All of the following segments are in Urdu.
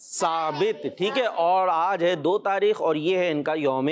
ثابت، ٹھیک ہے. اور آج ہے 2 تاریخ اور یہ ہے ان کا یوم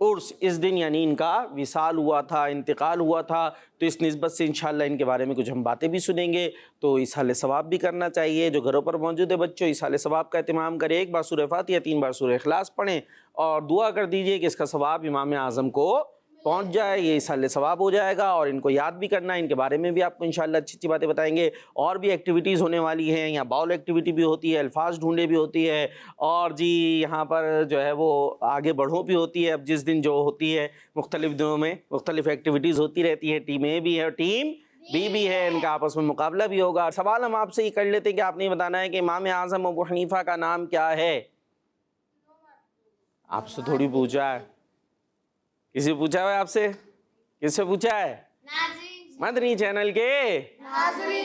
عرس. اس دن یعنی ان کا وصال ہوا تھا، انتقال ہوا تھا. تو اس نسبت سے انشاءاللہ ان کے بارے میں کچھ ہم باتیں بھی سنیں گے. تو ایصال ثواب بھی کرنا چاہیے. جو گھروں پر موجود ہے بچوں، ایصال ثواب کا اہتمام کریں. 1 بار سورہ فاتحہ، 3 بار سورہ اخلاص پڑھیں اور دعا کر دیجئے کہ اس کا ثواب امام اعظم کو پہنچ جائے. یہ ایصال ثواب ہو جائے گا. اور ان کو یاد بھی کرنا ہے. ان کے بارے میں بھی آپ کو انشاءاللہ اچھی اچھی باتیں بتائیں گے. اور بھی ایکٹیویٹیز ہونے والی ہیں. یہاں باؤل ایکٹیویٹی بھی ہوتی ہے، الفاظ ڈھونڈے بھی ہوتی ہے، اور جی یہاں پر جو ہے وہ آگے بڑھوں بھی ہوتی ہے. اب جس دن جو ہوتی ہے، مختلف دنوں میں مختلف ایکٹیویٹیز ہوتی رہتی ہیں. ٹیم اے بھی ہے اور ٹیم بی بھی ہے. ان کا آپس میں مقابلہ بھی ہوگا. سوال ہم آپ سے یہ کر لیتے ہیں کہ آپ نے بتانا ہے کہ امام اعظم ابو حنیفہ کا نام کیا ہے. آپ سے تھوڑی پوچھا ہے، کسی پوچھا ہے آپ سے؟ کس سے پوچھا ہے؟ مدنی چینل کے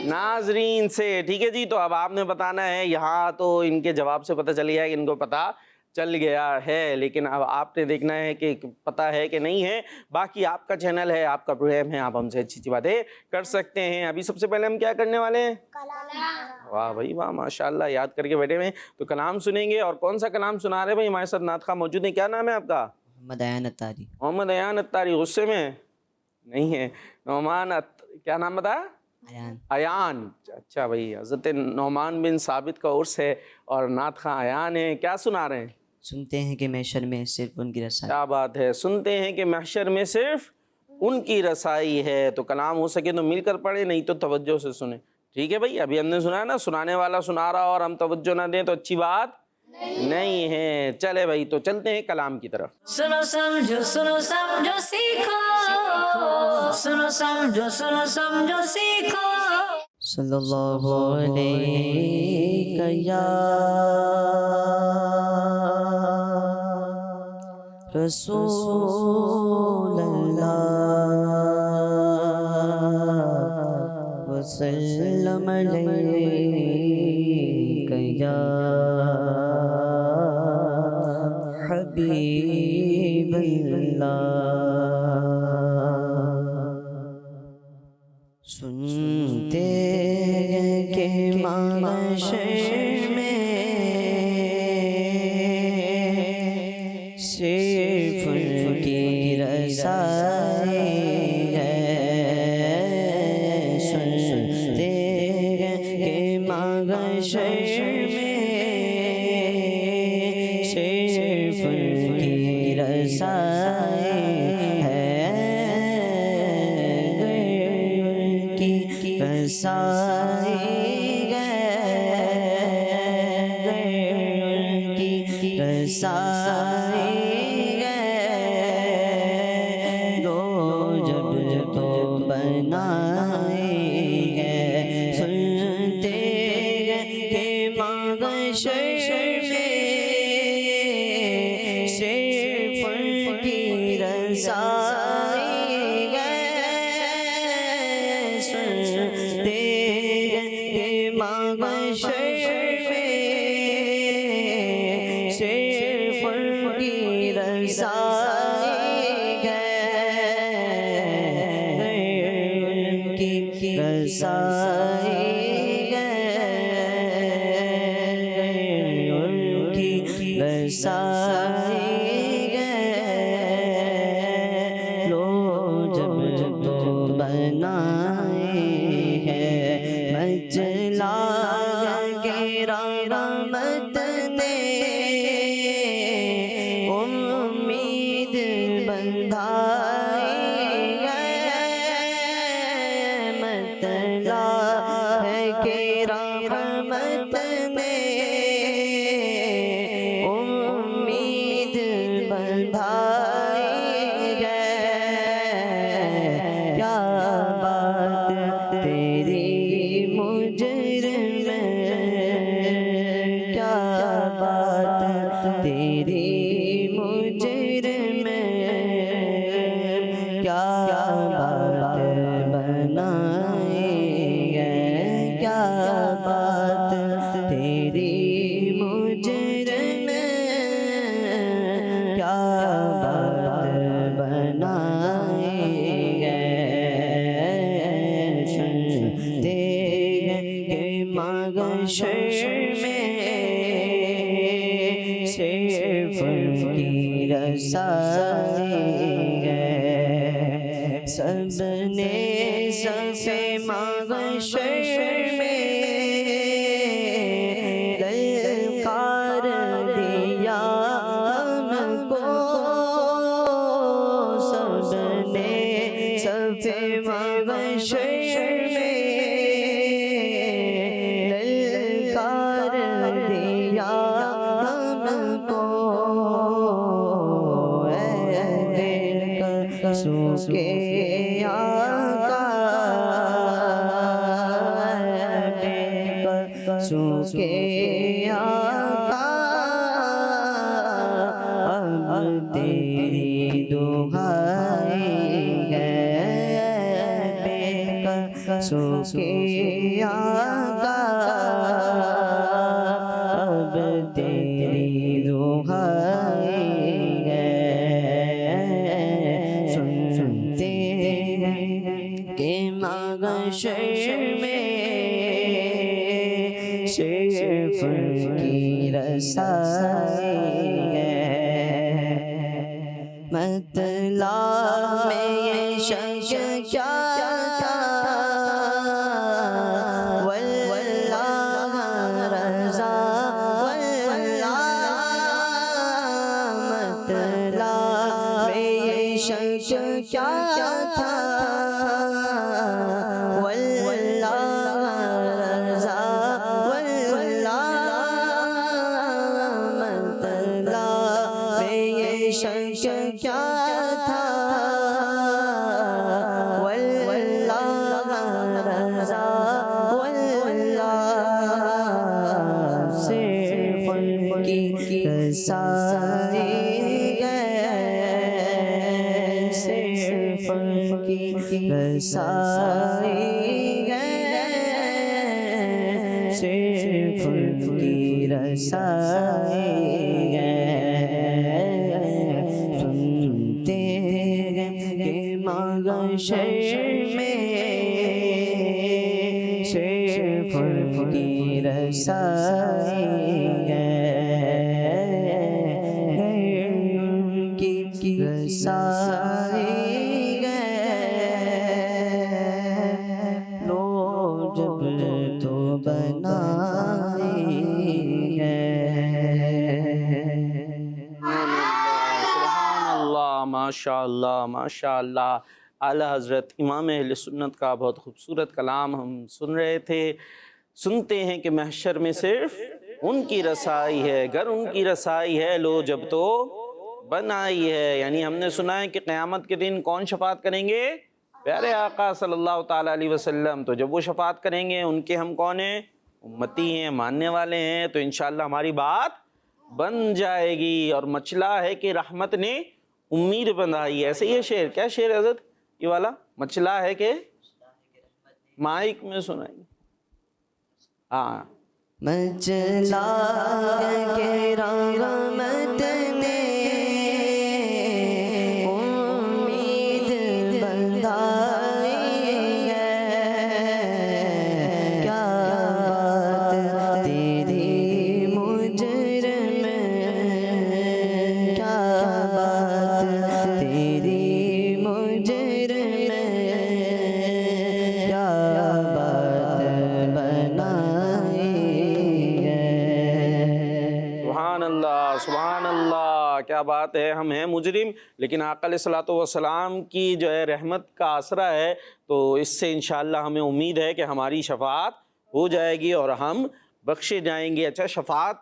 ناظرین سے. ٹھیک ہے جی. تو اب آپ نے بتانا ہے. یہاں تو ان کے جواب سے پتہ چل گیا کہ ان کو پتہ چل گیا ہے، لیکن اب آپ نے دیکھنا ہے کہ پتہ ہے کہ نہیں ہے. باقی آپ کا چینل ہے، آپ کا پروگرام ہے، آپ ہم سے اچھی اچھی باتیں کر سکتے ہیں. ابھی سب سے پہلے ہم کیا کرنے والے ہیں؟ واہ بھائی واہ، ماشاءاللہ یاد کر کے بیٹھے ہوئے ہیں. تو کلام سنیں گے. اور کون سا کلام سنا رہے بھائی؟ ہمارے ساتھ نعت خواہ موجود ہیں. کیا نام ہے آپ کا؟ محمد ایان اتاری. محمد ایان اتاری. غصے میں نہیں ہے؟ نعمان کیا نام بتایا؟ ایان. اچھا بھائی، حضرت نعمان بن ثابت کا عرس ہے اور نعت خواہ ایان ہے. کیا سنا رہے ہیں؟ سنتے ہیں کہ محشر میں صرف ان کی رسائی. کیا بات ہے. سنتے ہیں کہ محشر میں صرف ان کی رسائی ہے. تو کلام ہو سکے تو مل کر پڑھیں، نہیں تو توجہ سے سنیں. ٹھیک ہے بھائی. ابھی ہم نے سنا ہے نا، سنانے والا سنا رہا اور ہم توجہ نہ دیں تو اچھی بات نہیں ہے. چلے بھائی، تو چلتے ہیں کلام کی طرف. سنو سمجھو سیکھو، سنو سمجھو سیکھو. صلی اللہ علیہ یا رسول اللہ وسلم علیک یا حبیب اللہ. سنتے ہیں کہ معاشر میں صرف ان کی رسائی ہے. سنتے ہیں کہ معاشر میں صرف ان کی رسائی ہے. رسائی گئے لو جب تو بنائیں گے. سنتے ہیں کہ معاشر میں صرف ان کی رسائی ہے. سنتے ہیں کہ معاشر میں صرف ان کی رسائی ہے. ان کی رسائی ہے. ان کی رسائی ہے. لو جب تو بنائیں ہے. مجلا گرا رحمت نے امی ہے سب نے صفِ محشر میں للکار دیا ہم کو سب نے صفِ محشر میں للکار دیا ہم کو سوکے آقا سوکے آقا اب تیری دعائی ہے سوکے آقا اب تیری دعائی ہے سنتے کہ محشر میں صرف کی رسائی ہے مطلب میں یہ شک کیا تھا واللہ رضا واللہ مطلب میں یہ شک کیا تھا واللہ رضا واللہ مطلب میں یہ شک کیا تھا واللہ رضا واللہ صرف کی رسائی ہے صرف کی رسائی ہے صرف کی رسائی ہے سنتے ہیں کہ محشر میں صرف کی رسائی ہے کی رسائی ہے لو جب تو بنائی ہے سبحان اللہ ماشاء اللہ ماشاء اللہ اعلیٰ حضرت امام اہل سنت کا بہت خوبصورت کلام ہم سن رہے تھے سنتے ہیں کہ محشر میں صرف ان کی رسائی ہے گر ان کی رسائی ہے لو جب تو بنائی ہے یعنی ہم نے سنا ہے کہ قیامت کے دن کون شفاعت کریں گے پیارے آقا صلی اللہ تعالیٰ علیہ وسلم تو جب وہ شفاعت کریں گے ان کے ہم کون ہیں امتی ہیں ماننے والے ہیں تو انشاءاللہ ہماری بات بن جائے گی اور مچلا ہے کہ رحمت نے امید بندھائی ایسے یہ شعر کیا شعر حضرت یہ والا مچلا ہے کہ مائک میں سنائیں ہاں مچلا کے رحمت نے امید بندھائی ہے کیا بات تیری مجرم کیا بات تیری مجرم کیا بات بنائی سبحان اللہ کیا بات ہے ہم ہیں مجرم لیکن آقا علیہ الصلوۃ والسلام کی جو ہے رحمت کا آسرا ہے تو اس سے انشاءاللہ ہمیں امید ہے کہ ہماری شفاعت ہو جائے گی اور ہم بخشے جائیں گے اچھا شفاعت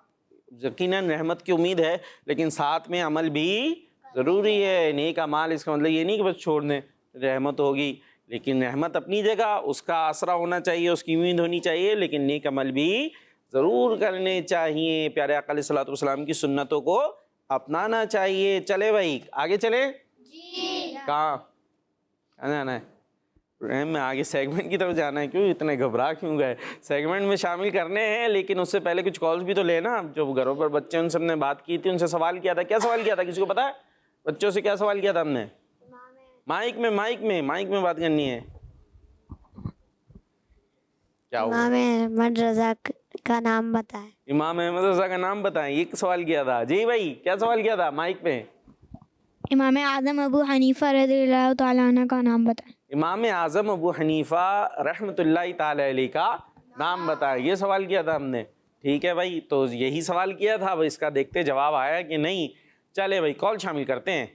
یقیناً رحمت کی امید ہے لیکن ساتھ میں عمل بھی ضروری ہے نیک اعمال اس کا مطلب یہ نہیں کہ بس چھوڑ دیں رحمت ہوگی لیکن رحمت اپنی جگہ اس کا آسرا ہونا چاہیے اس کی امید ہونی چاہیے لیکن نیک عمل بھی ضرور کرنے چاہیے پیارے آقا علیہ الصلوۃ والسلام کی سنتوں کو اپنانا چاہیے چلے بھائی آگے چلے کہاں جانا ہے میں آگے سیگمنٹ کی طرف جانا ہے کیوں اتنے گھبرا کیوں گئے سیگمنٹ میں شامل کرنے ہیں لیکن اس سے پہلے کچھ کالز بھی تو لینا جو گھروں پر بچے ان سے ہم نے بات کی تھی ان سے سوال کیا تھا کیا سوال کیا تھا کسی کو پتا ہے بچوں سے کیا سوال کیا تھا ہم نے مائک میں بات کرنی ہے کیا امام احمد رضا کا نام بتائیں امام احمد رضا کا نام بتائیں یہ سوال کیا تھا جی بھائی کیا سوال کیا تھا مائک پہ امام اعظم ابو حنیفہ رضی اللہ تعالیٰ عنہ کا نام بتائیں۔ امام اعظم ابو حنیفہ رحمۃ اللہ تعالی علیہ کا نام بتائیں، یہ سوال کیا تھا ہم نے، ٹھیک ہے بھائی، تو یہی سوال کیا تھا، اب اس کا دیکھتے جواب آیا کہ نہیں۔ چلے بھائی کال شامل کرتے ہیں۔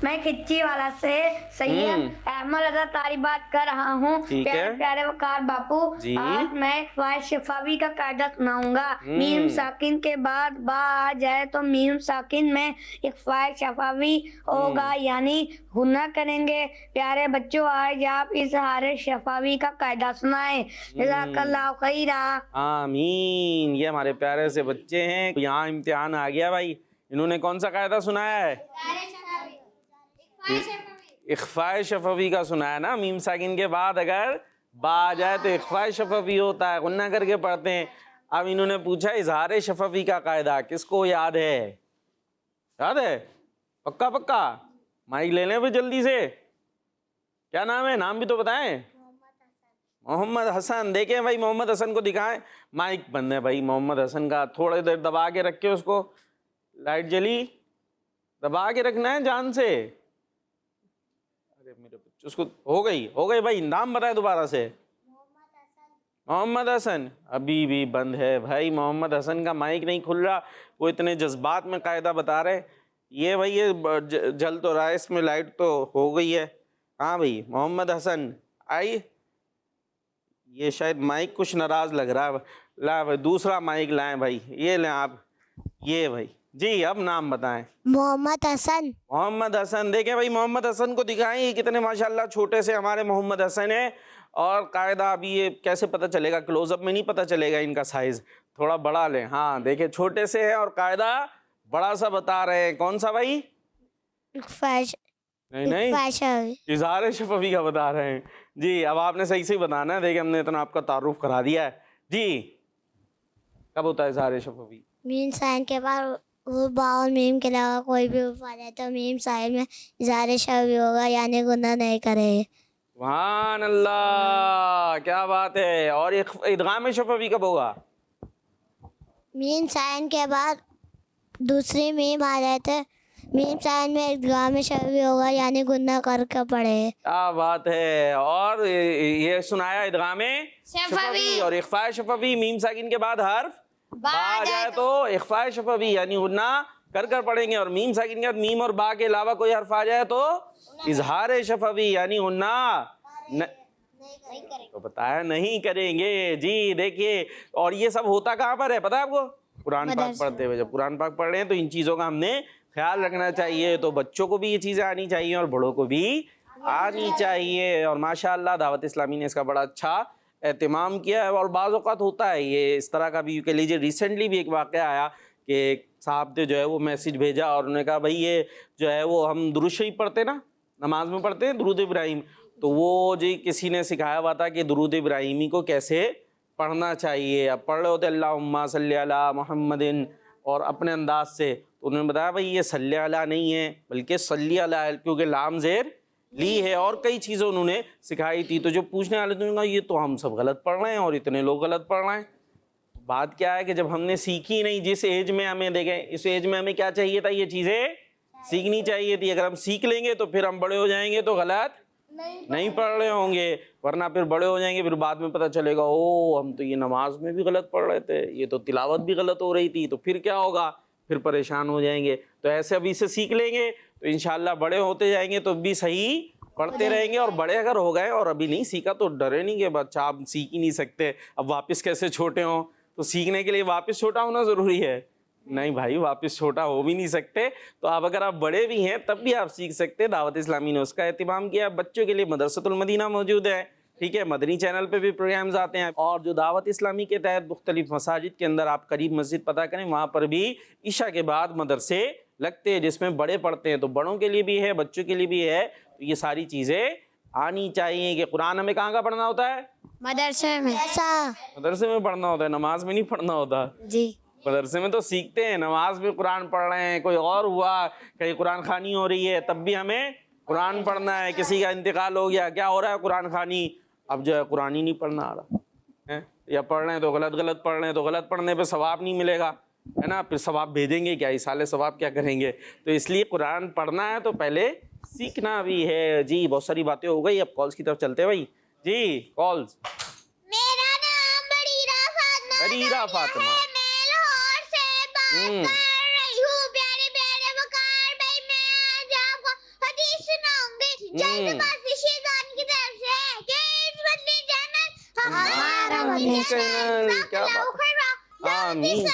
میں کچی والا سے سید احمد رضا تاری بات کر رہا ہوں۔ ٹھیک ہے۔ پیارے پیارے وقار باپو، جی۔ آج میں اخفاء شفاوی کا قاعدہ سناؤں گا۔ میم ساکن کے بعد با آ جائے تو میم ساکن میں اخفاء شفاوی ہوگا، یعنی غنہ کریں گے۔ پیارے بچوں، آج آپ اظہار شفاوی کا قاعدہ سنائیں۔ جزاک اللہ خیرا۔ آمین۔ یہ ہمارے پیارے سے بچے ہیں، یہاں امتحان آ گیا بھائی، انہوں نے کون سا قاعدہ سنایا ہے؟ اخفاء شفوی کا سنایا نا۔ میم ساکن کے بعد اگر با آ جائے تو اخفاء شفوی ہوتا ہے، غنہ کر کے پڑھتے ہیں۔ اب انہوں نے پوچھا اظہار شفوی کا قاعدہ کس کو یاد ہے؟ یاد ہے؟ پکا پکا؟ مائک لے لیں پھر جلدی سے۔ کیا نام ہے؟ نام بھی تو بتائیں۔ محمد حسن۔ دیکھیں بھائی محمد حسن کو دکھائیں، مائک بند ہے بھائی محمد حسن کا، تھوڑی دیر دبا کے رکھے اس کو، لائٹ جلی، دبا کے رکھنا ہے جان سے۔ ارے میرے بچے، اس کو ہو گئی بھائی، نام بتائے دوبارہ سے۔ محمد حسن ابھی بھی بند ہے بھائی، محمد حسن کا مائک نہیں کھل رہا، وہ اتنے جذبات میں قاعدہ بتا رہے۔ یہ بھائی یہ جل تو رہا ہے، اس میں لائٹ تو ہو گئی ہے۔ ہاں بھائی محمد حسن آئی، یہ شاید مائک کچھ ناراض لگ رہا ہے، لا بھائی دوسرا مائک لائیں بھائی، یہ لیں آپ، یہ بھائی جی اب نام بتائیں۔ محمد حسن۔ محمد حسن۔ دیکھیں بھائی محمد حسن کو دکھائیں، یہ کتنے ماشاءاللہ چھوٹے سے ہمارے محمد حسن ہیں، اور قاعدہ ابھی یہ کیسے پتہ چلے گا، کلوز اپ میں نہیں پتہ چلے گا ان کا سائز، تھوڑا بڑا لیں۔ ہاں دیکھیں چھوٹے سے ہے اور قاعدہ بڑا سا بتا رہے ہیں، کون سا بھائی؟ نہیں اظہار شفوی کا بتا رہے ہیں جی۔ اب آپ نے صحیح سے بتانا ہے، دیکھیں ہم نے اتنا آپ کا تعارف کرا دیا ہے جی۔ کب ہوتا ہے اظہار شفوی؟ میم سائن کے بعد وہ با اور میم کے علاوہ کوئی بھی حرف آ جائے تو میم سائن میں اظہار شفوی ہوگا، یعنی گناہ نہیں کرے۔ سبحان اللہ، کیا بات ہے۔ اور ادغام شفوی کب ہوگا؟ میم سائن کے بعد دوسری میم آ جائے تو میم سائن میں ادغام شفوی ہوگا، یعنی گناہ کر کے پڑھے۔ کیا بات ہے۔ اور یہ سنایا ادغام شفوی اور اخفاء شفوی، میم ساکن کے بعد حرف با آ جائے تو اخفاء شفوی یعنی غنہ کر کر پڑھیں گے، اور میم ساکن کے بعد میم اور با کے علاوہ کوئی حرف آ جائے تو اظہار شفوی یعنی غنہ تو بتایا نہیں کریں گے جی۔ دیکھیے اور یہ سب ہوتا کہاں پر ہے پتہ ہے آپ کو؟ قرآن پاک پڑھتے ہوئے۔ جب قرآن پاک پڑھ رہے ہیں تو ان چیزوں کا ہم نے خیال رکھنا چاہیے، تو بچوں کو بھی یہ چیزیں آنی چاہیے اور بڑوں کو بھی آنی چاہیے۔ اور ماشاءاللہ دعوت اسلامی نے اس کا بڑا اچھا اہتمام کیا ہے، اور بعض اوقات ہوتا ہے یہ اس طرح کا بھی، کہہ لیجیے ریسنٹلی بھی ایک واقعہ آیا کہ ایک صاحب نے جو ہے وہ میسیج بھیجا اور انہوں نے کہا بھائی یہ جو ہے وہ ہم درود شریف پڑھتے نا، نماز میں پڑھتے ہیں درود ابراہیم، تو وہ جی کسی نے سکھایا ہوا تھا کہ درود ابراہیمی کو کیسے پڑھنا چاہیے۔ اب پڑھ رہے ہوتے اللہم صلی علی محمد اور اپنے انداز سے، تو انہوں نے بتایا بھائی یہ صلی علی نہیں ہے بلکہ صلی علی ہے، کیونکہ لام زیر لی ہے، اور کئی چیزیں انہوں نے سکھائی تھی۔ تو جو پوچھنے والے تھے انہوں نے کہا یہ تو ہم سب غلط پڑھ رہے ہیں اور اتنے لوگ غلط پڑھ رہے ہیں۔ بات کیا ہے کہ جب ہم نے سیکھی نہیں، جس ایج میں ہمیں دیکھیں اس ایج میں ہمیں کیا چاہیے تھا، یہ چیزیں سیکھنی چاہیے تھی۔ اگر ہم سیکھ لیں گے تو پھر ہم بڑے ہو جائیں گے تو غلط نہیں پڑھ رہے ہوں گے، ورنہ پھر بڑے ہو جائیں گے پھر بعد میں پتہ چلے گا او ہم تو یہ نماز میں بھی غلط پڑھ رہے تھے، یہ تو تلاوت بھی غلط ہو رہی تھی، تو پھر کیا ہوگا، پھر پریشان ہو جائیں گے۔ تو ایسے ابھی سے سیکھ لیں گے تو انشاءاللہ بڑے ہوتے جائیں گے تو بھی صحیح پڑھتے رہیں گے۔ اور بڑے اگر ہو گئے اور ابھی نہیں سیکھا تو ڈرے نہیں کہ بچہ آپ سیکھ ہی نہیں سکتے، اب واپس کیسے چھوٹے ہوں، تو سیکھنے کے لیے واپس چھوٹا ہونا ضروری ہے؟ نہیں بھائی، واپس چھوٹا ہو بھی نہیں سکتے۔ تو اب اگر آپ بڑے بھی ہیں تب بھی آپ سیکھ سکتے۔ دعوت اسلامی نے اس کا اہتمام کیا۔ بچوں کے لیے مدرسۃ المدینہ موجود ہے، ٹھیک ہے، مدنی چینل پہ بھی پروگرامز آتے ہیں، اور جو دعوت اسلامی کے تحت مختلف مساجد کے اندر آپ قریب مسجد پتہ کریں وہاں پر بھی عشاء کے بعد مدرسے لگتے ہیں جس میں بڑے پڑھتے ہیں، تو بڑوں کے لیے بھی ہے بچوں کے لیے بھی ہے۔ تو یہ ساری چیزیں آنی چاہیے کہ قرآن ہمیں کہاں کا پڑھنا ہوتا ہے؟ مدرسے میں۔ مدرسے میں پڑھنا ہوتا ہے، نماز میں نہیں پڑھنا ہوتا جی مدرسے میں تو سیکھتے ہیں، نماز میں قرآن پڑھ رہے ہیں، کوئی اور ہوا کہیں قرآن خوانی ہو رہی ہے تب بھی ہمیں قرآن پڑھنا ہے، کسی کا انتقال ہو گیا کیا ہو رہا ہے قرآن خوانی، اب جو ہے قرآن ہی نہیں پڑھنا آ رہا ہے، یا پڑھ رہے ہیں تو غلط پڑھ رہے ہیں تو غلط پڑھنے پہ ثواب نہیں ملے گا، ہے نا, پھر ثواب بھیجیں گے کیا, ایصال ثواب کیا کریں گے. تو اس لیے قرآن پڑھنا ہے تو پہلے سیکھنا بھی ہے. جی بہت ساری باتیں ہو گئی, اب کالز کی طرف چلتے ہیں بھائی. جی کالز. میرا نام بریرہ فاطمہ بریرہ فاطمہ. میں لاہور سے بات کر رہی ہوں. پیارے پیارے وقار بھائی, میں آج آپ کو حدیث سناؤں گی جلد بازی شیطان کی طرف سے کہ اس بدلی جنت ہمارا مدینہ چینل. کیا بات, آمین,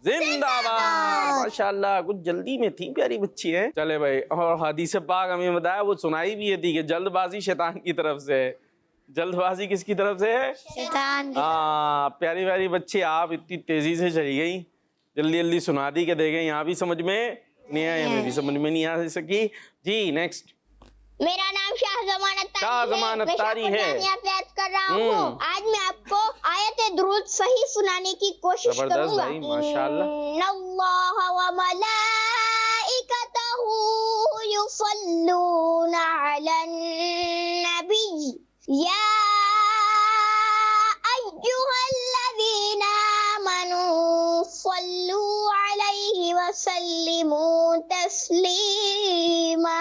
زندہ باد. ماشاء اللہ, کچھ جلدی میں تھی, پیاری بچی ہے. چلے بھائی, اور حدیث پاک ہمیں بتایا, وہ سنائی بھی یہ تھی کہ جلد بازی شیطان کی طرف سے ہے. جلد بازی کس کی طرف سے ہے؟ شیطان کی. ہاں پیاری پیاری بچی, آپ اتنی تیزی سے چلی گئی, جلدی جلدی سنا دی کہ دیکھیں یہاں بھی سمجھ میں نہیں آئی, ہمیں بھی سمجھ میں نہیں آ سکی. جی نیکسٹ. میرا نام شاہ زمان اتاری ہے. پیش کر رہا ہوں. آج میں آپ کو آیت درود صحیح سنانے کی کوشش زبردست کروں گا. بھائی, ماشاءاللہ. ان اللہ و ملائکتہ یصلون علی النبی یا ایھا الذین آمنوا صلوا علیہ وسلموا تسلیما.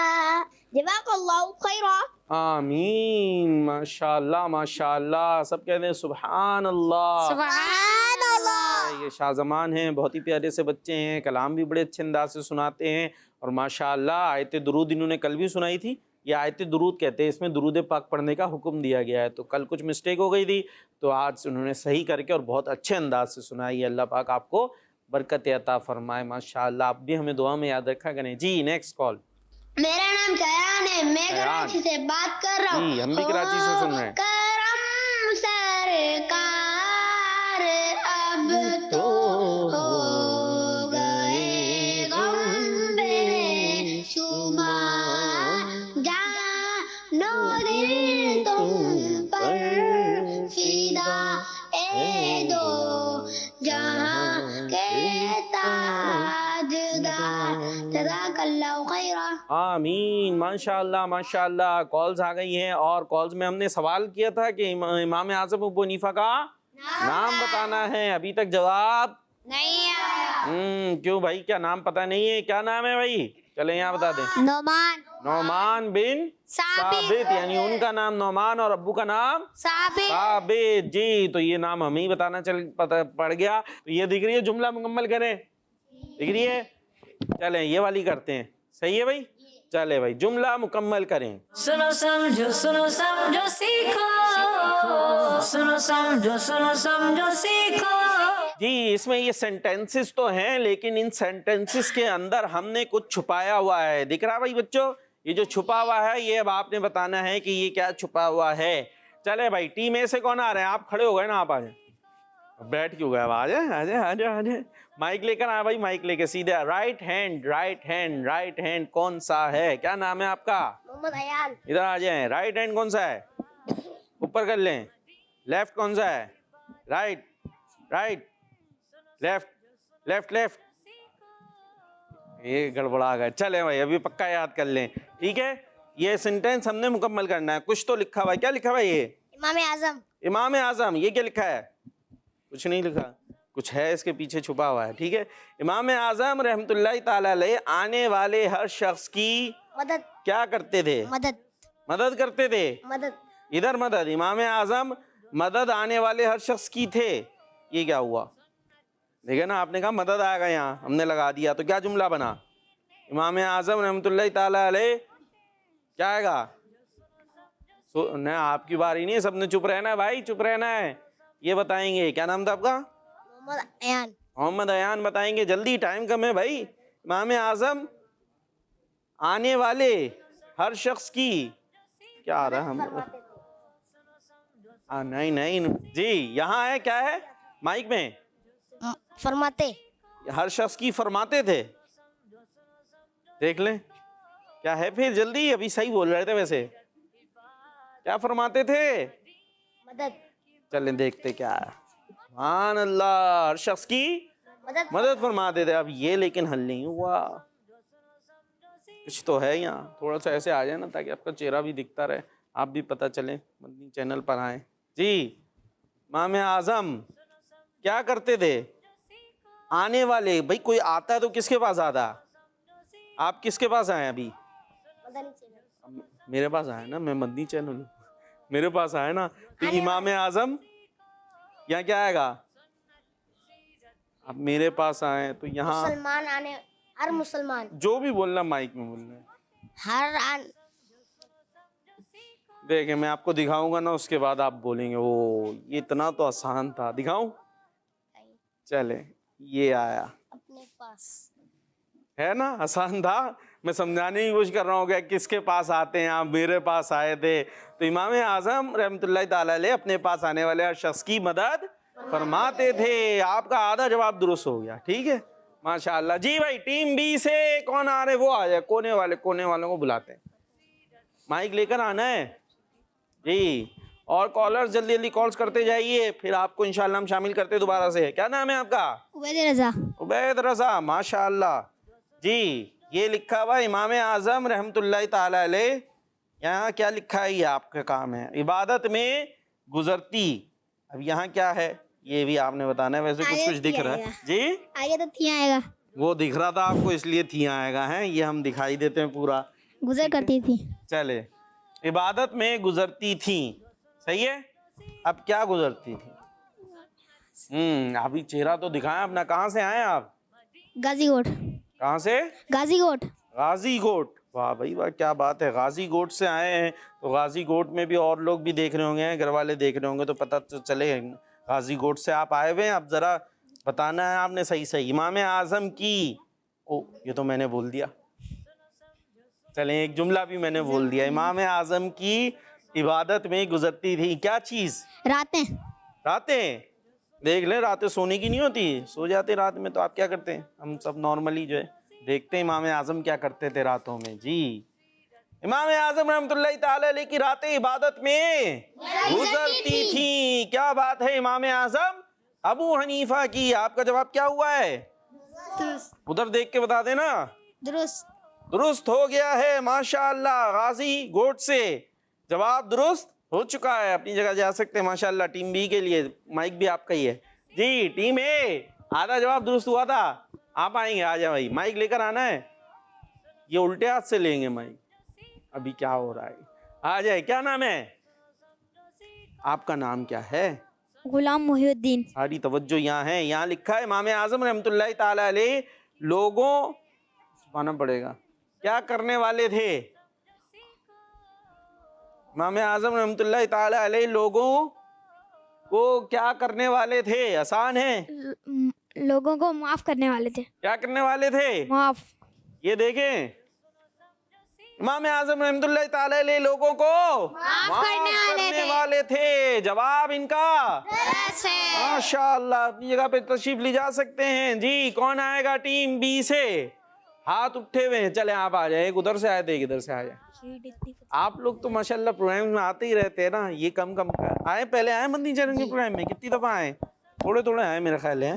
جزاک اللہ خیرا. آمین. ماشاء اللہ ماشاء اللہ, سب کہتے ہیں سبحان اللہ. سبحان اللہ. یہ شاہ زمان ہیں, بہت ہی پیارے سے بچے ہیں, کلام بھی بڑے اچھے انداز سے سناتے ہیں, اور ماشاء اللہ آیت درود انہوں نے کل بھی سنائی تھی. یہ آیت درود کہتے ہیں, اس میں درود پاک پڑھنے کا حکم دیا گیا ہے. تو کل کچھ مسٹیک ہو گئی تھی, تو آج انہوں نے صحیح کر کے اور بہت اچھے انداز سے سنائی. اللہ پاک آپ کو برکت عطا فرمائے. ماشاء اللہ, آپ بھی ہمیں دعا میں یاد رکھا کریں. جی نیکسٹ کال. میرا نام چیان ہے, میں کراچی سے بات کر رہا ہوں. جی ہم بھی کراچی سے سن رہے ہیں. کرم سرکار اب تو ہو گئے غم بے شمار. جانو دل تم پر فدا اے دو جہاں کے تاجدار. جزاک اللہ خیرا. آمین. ماشاء اللہ ماشاء اللہ. کالز آ گئی ہیں, اور کالز میں ہم نے سوال کیا تھا کہ امام اعظم ابو حنیفہ کا نام بتانا ہے. ابھی تک جواب نہیں آیا. کیوں بھائی, کیا نام پتہ نہیں ہے؟ کیا نام ہے بھائی؟ چلیں یہاں بتا دیں. نعمان بن ثابت, یعنی ان کا نام نعمان اور ابو کا نام ثابت. جی تو یہ نام ہمیں ہی بتانا پڑ گیا. تو یہ دکھ رہی ہے, جملہ مکمل کریں. دکھ رہی ہے؟ چلیں یہ والی کرتے ہیں. صحیح ہے بھائی, چلے بھائی جملہ مکمل کریں. سنو سمجھو سیکھو, سنو سمجھو سیکھو. جی اس میں یہ سینٹینسز تو ہیں, لیکن ان سینٹینسز کے اندر ہم نے کچھ چھپایا ہوا ہے. دکھ رہا بھائی بچوں, یہ جو چھپا ہوا ہے یہ اب آپ نے بتانا ہے کہ یہ کیا چھپا ہوا ہے. چلے بھائی, ٹیم اے سے کون آ رہے ہیں؟ آپ کھڑے ہو گئے نا, آپ آ جائیں. بیٹھ کیوں گئے؟ اب آ جائیں. مائک لے کر آ بھائی, مائک لے کے سیدھے. رائٹ ہینڈ کون سا ہے؟ کیا نام ہے آپ کا؟ محمد ایان. ادھر آ جائیں. رائٹ ہینڈ کون سا ہے؟ اوپر کر لیں. لیفٹ کون سا ہے؟ Right left. یہ گڑبڑا گیا. چلیں بھائی ابھی پکا یاد کر لیں, ٹھیک ہے. یہ سینٹینس ہم نے مکمل کرنا ہے. کچھ تو لکھا ہوا ہے. کیا لکھا ہوا ہے؟ یہ امام اعظم. یہ کیا لکھا ہے؟ کچھ نہیں لکھا, کچھ ہے اس کے پیچھے چھپا ہوا ہے, ٹھیک ہے. امام اعظم رحمۃ اللہ تعالی علیہ آنے والے ہر شخص کی مدد کیا کرتے تھے؟ مدد کرتے تھے. ادھر مدد, امام اعظم مدد آنے والے ہر شخص کی تھے. یہ کیا ہوا؟ دیکھیں نا, آپ نے کہا مدد آئے گا, یہاں ہم نے لگا دیا, تو کیا جملہ بنا؟ امام اعظم رحمۃ اللہ تعالی علیہ کیا آئے گا؟ نہیں آپ کی باری نہیں ہے, سب نے چپ رہنا ہے بھائی, چپ رہنا ہے. یہ بتائیں گے. کیا نام تھا آپ کا؟ محمد ایان بتائیں گے. جلدی, ٹائم کم ہے بھائی. امام اعظم آنے والے ہر شخص کی کیا آ رہا ہے؟ نہیں جی, یہاں ہے, کیا ہے مائک میں؟ فرماتے. ہر شخص کی فرماتے تھے. دیکھ لیں کیا ہے پھر, جلدی. ابھی صحیح بول رہے تھے ویسے. کیا فرماتے تھے؟ مدد. چلیں دیکھتے کیا ہے. سبحان اللہ, ہر شخص کی مدد فرماتے تھے. اب یہ لیکن حل نہیں ہوا, کچھ تو ہے یہاں. تھوڑا سا ایسے آ جائے نا تاکہ آپ کا چہرہ بھی دکھتا رہے, آپ بھی پتہ چلے, مدنی چینل پر آئیں. جی امام اعظم کیا کرتے تھے؟ آنے والے. بھائی کوئی آتا ہے تو کس کے پاس آتا ہے؟ آپ کس کے پاس آئے ابھی؟ میرے پاس آئے نا, میں مدنی چینل ہوں, میرے پاس آئے نا. تو امام اعظم یہاں کیا آئے گا؟ اب میرے پاس آئے تو یہاں مسلمان آنے, ہر مسلمان, جو بھی بولنا مائک میں بولنا ہے. ہر دیکھیں میں آپ کو دکھاؤں گا نا, اس کے بعد آپ بولیں گے او یہ اتنا تو آسان تھا. دکھاؤں؟ چلے یہ آیا, اپنے پاس ہے نا آسان تھا. میں سمجھانے کی کوشش کر رہا ہوں کہ کس کے پاس آتے ہیں آپ. میرے پاس آئے تھے. تو امام اعظم رحمۃ اللہ تعالی علیہ اپنے پاس آنے والے ہر شخص کی مدد فرماتے تھے. آپ کا آدھا جواب درست ہو گیا, ٹھیک ہے ماشاء اللہ. جی بھائی ٹیم بی سے کون آ رہے, وہ آ جائے, کونے والوں کو بلاتے ہیں, مائک لے کر آنا ہے جی. اور کالر جلدی جلدی کالز کرتے جائیے, پھر آپ کو انشاءاللہ ہم شامل کرتے دوبارہ سے. کیا نام ہے آپ کا؟ عبید رضا. عبید رضا, ماشاء اللہ. جی یہ لکھا ہوا امام اعظم رحمۃ اللہ تعالی علیہ, یہاں کیا لکھا ہے, یہ آپ کا کام ہے, عبادت میں گزرتی. اب یہاں کیا ہے یہ بھی آپ نے بتانا ہے. ویسے کچھ دکھ رہا ہے جی, آگے تو تھی آئے گا, وہ دکھ رہا تھا آپ کو اس لیے تھی آئے گا ہے, یہ ہم دکھائی دیتے ہیں پورا. گزر کرتی تھی. چلے عبادت میں گزرتی تھیں, صحیح ہے. اب کیا گزرتی تھی؟ ابھی چہرہ تو دکھائیں اپنا. کہاں سے آئے آپ؟ غازی کوٹ. کہاں سے؟ غازی کوٹ. غازی کوٹ, واہ بھائی واہ کیا بات ہے. غازی کوٹ سے آئے ہیں تو غازی کوٹ میں بھی اور لوگ بھی دیکھ رہے ہوں گے, گھر والے دیکھ رہے ہوں گے, تو پتہ تو چلے غازی کوٹ سے آپ آئے ہوئے ہیں. اب ذرا بتانا ہے آپ نے صحیح. امام اعظم کی, او یہ تو میں نے بول دیا, چلیں ایک جملہ بھی میں نے بول دیا. امام اعظم کی عبادت میں گزرتی تھی کیا چیز؟ راتیں. راتیں. دیکھ لیں راتیں سونے کی نہیں ہوتی, سو جاتے رات میں. تو آپ کیا کرتے ہیں؟ ہم سب نارملی جو ہے دیکھتے ہیں امام اعظم کیا کرتے تھے راتوں میں. جی امام اعظم رحمۃ اللہ تعالی علیہ کی راتیں عبادت میں گزرتی تھیں. کیا بات ہے. امام اعظم ابو حنیفہ کی, آپ کا جواب کیا ہوا ہے؟ ادھر دیکھ کے بتا دینا. درست ہو گیا ہے ماشاء اللہ. غازی کوٹ سے جواب درست ہو چکا ہے. اپنی جگہ جا سکتے ہیں ماشاء اللہ. ٹیم بی کے لیے مائک بھی آپ کا ہی ہے جی. ٹیم اے آدھا جواب درست ہوا تھا. آپ آئیں گے, آ جائیں بھائی, مائک لے کر آنا ہے. یہ الٹے ہاتھ سے لیں گے مائک. ابھی کیا ہو رہا ہے, آ جائے. کیا نام ہے آپ کا؟ نام کیا ہے؟ غلام محی الدین. ساری توجہ یہاں ہے. یہاں لکھا ہے امام اعظم رحمۃ اللہ تعالی علیہ لوگوں چھپانا پڑے گا کیا کرنے والے تھے. امام اعظم رحمۃ اللہ تعالی علیہ لوگوں کو کیا کرنے والے تھے؟ آسان ہے. لوگوں کو معاف کرنے والے تھے. کیا کرنے والے تھے؟ معاف. یہ دیکھیں امام اعظم رحمۃ اللہ تعالی علیہ لوگوں کو معاف کرنے والے تھے. جواب ان کا ماشاء اللہ. اپنی جگہ پہ تشریف لے جا سکتے ہیں جی. کون آئے گا ٹیم بی سے؟ ہاتھ اٹھے ہوئے ہیں. چلے آپ آ جائیں. ایک ادھر سے آئے تھے, ایک ادھر سے آ جائیں. آپ لوگ تو ماشاءاللہ پروگرام میں آتے ہی رہتے ہیں نا. یہ کم آئے, پہلے آئے مدنی چینل کے پروگرام میں کتنی دفعہ آئے؟ تھوڑے آئے میرے خیال ہے,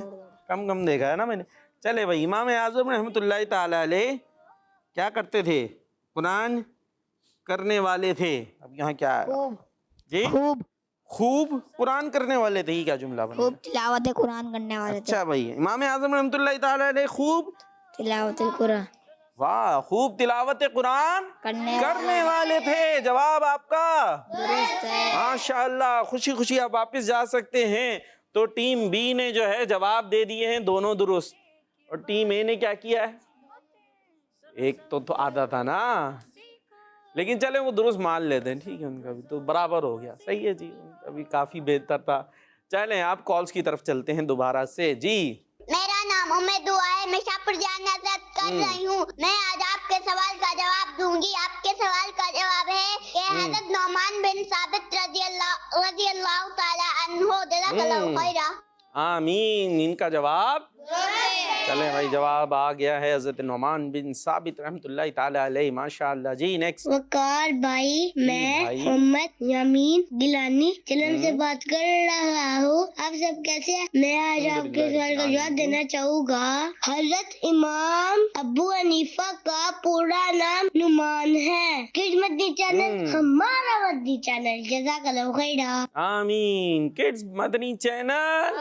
کم دیکھا ہے نا میں نے. چلے بھائی امام اعظم رحمۃ اللہ تعالی علیہ کیا کرتے تھے؟ قرآن کرنے والے تھے. اب یہاں کیا ہے جی؟ خوب قرآن کرنے والے تھے. یہ کیا جملہ بنا؟ خوب تلاوت قرآن کرنے والے تھے. اچھا بھائی امام اعظم رحمۃ اللہ تعالی علیہ خوب تلاوت القرآن. واہ, خوب تلاوت قرآن کرنے والے تھے. جواب آپ کا درست ہے ماشاء اللہ. خوشی آپ واپس جا سکتے ہیں. تو ٹیم بی نے جو ہے جواب دے دیے ہیں دونوں درست, اور ٹیم اے نے کیا کیا ہے؟ ایک تو آدھا تھا نا, لیکن چلے وہ درست مان لیتے ہیں, ٹھیک ہے. ان کا بھی تو برابر ہو گیا, صحیح ہے جی. ان کا بھی کافی بہتر تھا. چلیں آپ کالز کی طرف چلتے ہیں دوبارہ سے جی. میرا نام امید دعا ہے, میں شاپور جان نظر کر رہی ہوں. میں آج آپ کے سوال کا جواب دوں گی. آپ کے سوال کا جواب ہے کہ حضرت نعمان بن ثابت رضی اللہ تعالی عنہ جزاک اللہ خیرہ. آمین. ان کا جواب چلیں بھائی, جواب آ گیا ہے حضرت نعمان بن ثابت رحمۃ اللہ تعالی علیہ. ماشاء اللہ جی. نیکسٹ. وقار بھائی, میں محمد یامین گیلانی چلن سے بات کر رہا ہوں. آپ سب کیسے ہیں؟ میں آج آپ کے سوال کا جواب دینا چاہوں گا. حضرت امام ابو حنیفہ کا پورا نام نعمان ہے. کس مدنی چینل؟ ہمارا مدنی چینل. جزاک اللہ خیرہ. آمین. کڈز مدنی چینل.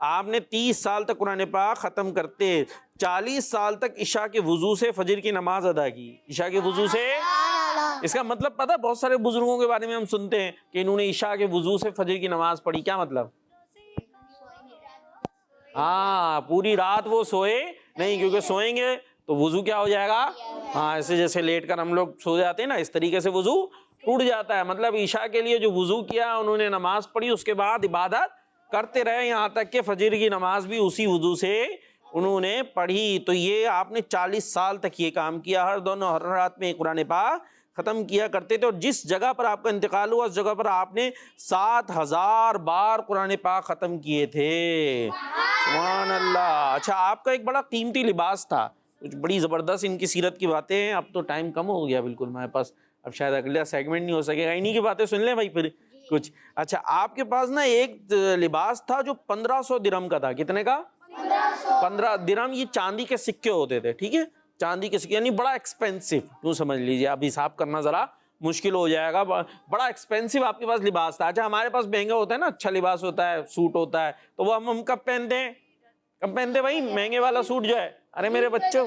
آپ نے 30 سال تک قرآن پاک ختم کرتے 40 سال تک عشاء کے وضو سے فجر کی نماز ادا کی. عشاء کے وضو سے، اس کا مطلب پتہ، بہت سارے بزرگوں کے بارے میں ہم سنتے ہیں کہ انہوں نے عشاء کے وضو سے فجر کی نماز پڑھی. کیا مطلب؟ ہاں، پوری رات وہ سوئے نہیں، کیونکہ سوئیں گے تو وضو کیا ہو جائے گا؟ ہاں، ایسے جیسے لیٹ کر ہم لوگ سو جاتے ہیں نا، اس طریقے سے وضو ٹوٹ جاتا ہے. مطلب عشاء کے لیے جو وضو کیا انہوں نے، نماز پڑھی، اس کے بعد عبادت کرتے رہے یہاں تک کہ فجر کی نماز بھی اسی وضو سے انہوں نے پڑھی. تو یہ آپ نے 40 سال تک یہ کام کیا، ہر رات میں قرآن پاک ختم کیا کرتے تھے. اور جس جگہ پر آپ کا انتقال ہوا اس جگہ پر آپ نے 7000 بار قرآن پاک ختم کیے تھے. سبحان اللہ. اچھا، آپ کا ایک بڑا قیمتی لباس تھا، کچھ بڑی زبردست ان کی سیرت کی باتیں ہیں. اب تو ٹائم کم ہو گیا بالکل ہمارے پاس، اب شاید اگلا سیگمنٹ نہیں ہو سکے گا، انہی کی باتیں سن لیں بھائی پھر کچھ. اچھا، آپ کے پاس نا ایک لباس تھا جو 1500 درہم کا تھا. کتنے کا؟ 15 درہم. یہ چاندی کے سکے ہوتے تھے، ٹھیک ہے، چاندی کے سکے، یعنی بڑا ایکسپینسو، یوں سمجھ لیجیے. اب حساب کرنا ذرا مشکل ہو جائے گا. بڑا ایکسپینسو آپ کے پاس لباس تھا. اچھا، ہمارے پاس مہنگا ہوتا ہے نا، اچھا لباس ہوتا ہے، سوٹ ہوتا ہے، تو وہ ہم کب پہنتے ہیں؟ کب پہنتے بھائی مہنگے والا سوٹ جو ہے؟ ارے میرے بچوں،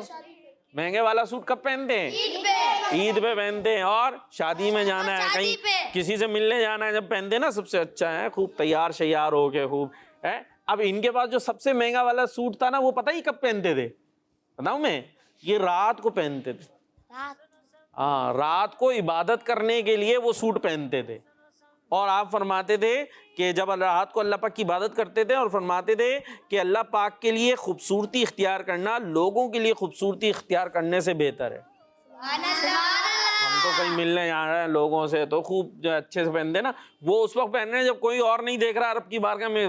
مہنگے والا سوٹ کب پہنتے ہیں؟ عید پہ پہنتے ہیں. اور شادی میں جانا ہے، کہیں کسی سے ملنے جانا ہے، جب پہنتے ہیں نا سب سے اچھا ہے، خوب تیار شیار ہو کے خوب ہے. اب ان کے پاس جو سب سے مہنگا والا سوٹ تھا نا، وہ پتہ ہی کب پہنتے تھے؟ بتاؤں میں؟ یہ رات کو پہنتے تھے. ہاں، رات کو عبادت کرنے کے لیے وہ سوٹ پہنتے تھے. اور آپ فرماتے تھے کہ جب رات کو اللہ پاک کی عبادت کرتے تھے، اور فرماتے تھے کہ اللہ پاک کے لیے خوبصورتی اختیار کرنا لوگوں کے لیے خوبصورتی اختیار کرنے سے بہتر ہے. ہم تو کہیں ملنے جا رہے ہیں لوگوں سے تو خوب جو اچھے سے پہنتے نا، وہ اس وقت پہن رہے ہیں جب کوئی اور نہیں دیکھ رہا، رب کی بارگاہ میں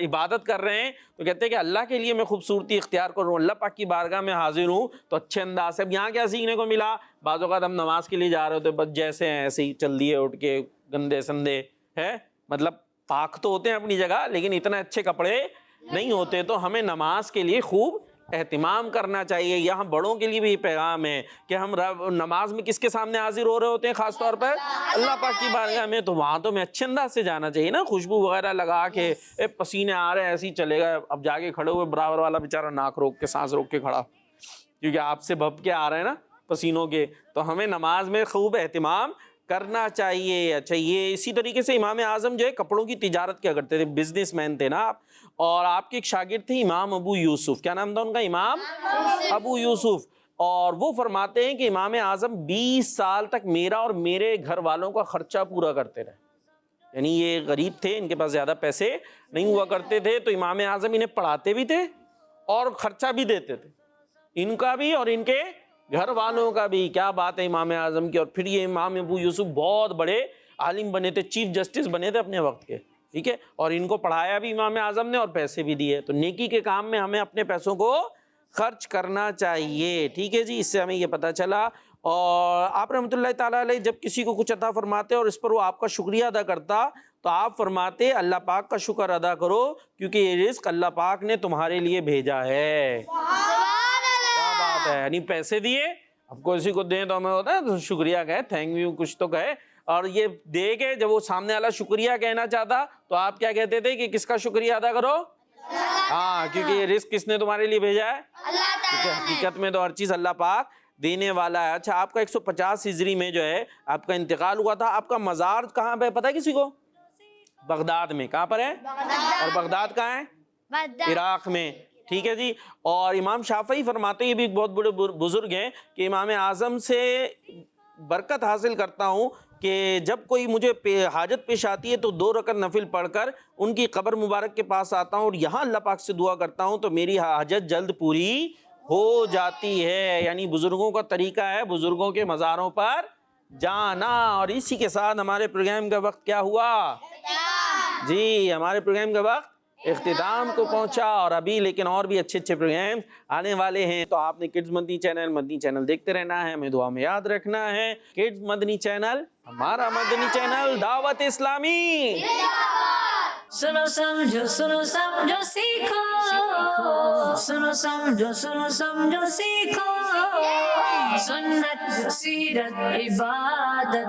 عبادت کر رہے ہیں، تو کہتے ہیں کہ اللہ کے لیے میں خوبصورتی اختیار کروں، اللہ پاک کی بارگاہ میں حاضر ہوں تو اچھے انداز سے. اب یہاں کیا سیکھنے کو ملا؟ بعض اوقات ہم نماز کے لیے جا رہے ہوتے، بس جیسے ہیں ایسے ہی چل دیے اٹھ کے، گندے سندے ہے، مطلب پاک تو ہوتے ہیں اپنی جگہ لیکن اتنے اچھے کپڑے نہیں ہوتے. تو ہمیں نماز کے لیے خوب اہتمام کرنا چاہیے. یہاں بڑوں کے لیے بھی پیغام ہے کہ ہم نماز میں کس کے سامنے حاضر ہو رہے ہوتے ہیں؟ خاص طور پر اللہ پاک کی بارگاہ میں. تو وہاں تو میں اچھے انداز سے جانا چاہیے نا، خوشبو وغیرہ لگا کے، پسینے آ رہے ہیں ایسے ہی چلے گا. اب جا کے کھڑے ہوئے برابر والا بیچارہ ناک روک کے، سانس روک کے کھڑا، کیونکہ آپ سے بھپ کے آ رہے ہیں نا پسینوں کے. تو ہمیں نماز میں خوب اہتمام کرنا چاہیے. اچھا، یہ اسی طریقے سے امام اعظم جو ہے کپڑوں کی تجارت کیا کرتے تھے، بزنس مین تھے نا آپ. اور آپ کے ایک شاگرد تھے امام ابو یوسف. کیا نام تھا ان کا؟ امام ابو یوسف. اور وہ فرماتے ہیں کہ امام اعظم 20 سال تک میرا اور میرے گھر والوں کا خرچہ پورا کرتے رہے. یعنی یہ غریب تھے، ان کے پاس زیادہ پیسے نہیں ہوا کرتے تھے، تو امام اعظم انہیں پڑھاتے بھی تھے اور خرچہ بھی دیتے تھے، ان کا بھی اور ان کے گھر والوں کا بھی. کیا بات ہے امام اعظم کی. اور پھر یہ امام ابو یوسف بہت بڑے عالم بنے تھے، چیف جسٹس بنے تھے اپنے وقت کے، ٹھیک ہے. اور ان کو پڑھایا بھی امام اعظم نے اور پیسے بھی دیے. تو نیکی کے کام میں ہمیں اپنے پیسوں کو خرچ کرنا چاہیے، ٹھیک ہے جی. اس سے ہمیں یہ پتہ چلا. اور آپ رحمۃ اللہ تعالیٰ علیہ جب کسی کو کچھ عطا فرماتے اور اس پر وہ آپ کا شکریہ ادا کرتا، تو آپ فرماتے اللہ پاک کا شکر ادا کرو، کیونکہ یہ رزق اللہ پاک نے تمہارے لیے بھیجا ہے. کیا بات ہے. یعنی پیسے دیے، اب کسی کو دیں تو ہمیں ہوتا ہے تو شکریہ کہے، تھینک یو کچھ تو کہے. اور یہ دے کے جب وہ سامنے والا شکریہ کہنا چاہتا تو آپ کیا کہتے تھے کہ کس کا شکریہ ادا کرو؟ ہاں، کیونکہ یہ رزق کس نے تمہارے لیے بھیجا ہے؟ کیونکہ حقیقت میں تو ہر چیز اللہ پاک دینے والا ہے. اچھا، آپ کا 150 ہجری میں جو ہے آپ کا انتقال ہوا تھا. آپ کا مزار کہاں پہ پتہ ہے کسی کو؟ بغداد میں. کہاں پر ہے؟ اور بغداد کہاں ہے؟ عراق میں، ٹھیک ہے جی. اور امام شافعی فرماتے ہیں، یہ بھی ایک بہت بڑے بزرگ ہیں، کہ امام اعظم سے برکت حاصل کرتا ہوں کہ جب کوئی مجھے حاجت پیش آتی ہے تو 2 رکعت نفل پڑھ کر ان کی قبر مبارک کے پاس آتا ہوں اور یہاں اللہ پاک سے دعا کرتا ہوں تو میری حاجت جلد پوری ہو جاتی ہے. یعنی بزرگوں کا طریقہ ہے بزرگوں کے مزاروں پر جانا. اور اسی کے ساتھ ہمارے پروگرام کا وقت کیا ہوا جی؟ ہمارے پروگرام کا وقت اختتام کو پہنچا. اور ابھی لیکن اور بھی اچھے اچھے پروگرام آنے والے ہیں. تو آپ نے کڈز مدنی چینل دیکھتے رہنا ہے. ہمیں دعا میں یاد رکھنا ہے، کڈز مدنی چینل ہمارا مدنی چینل دعوت اسلامی. سنو سمجھو سیکھو، سنو سمجھو سیکھو، سنت سیرت عبادت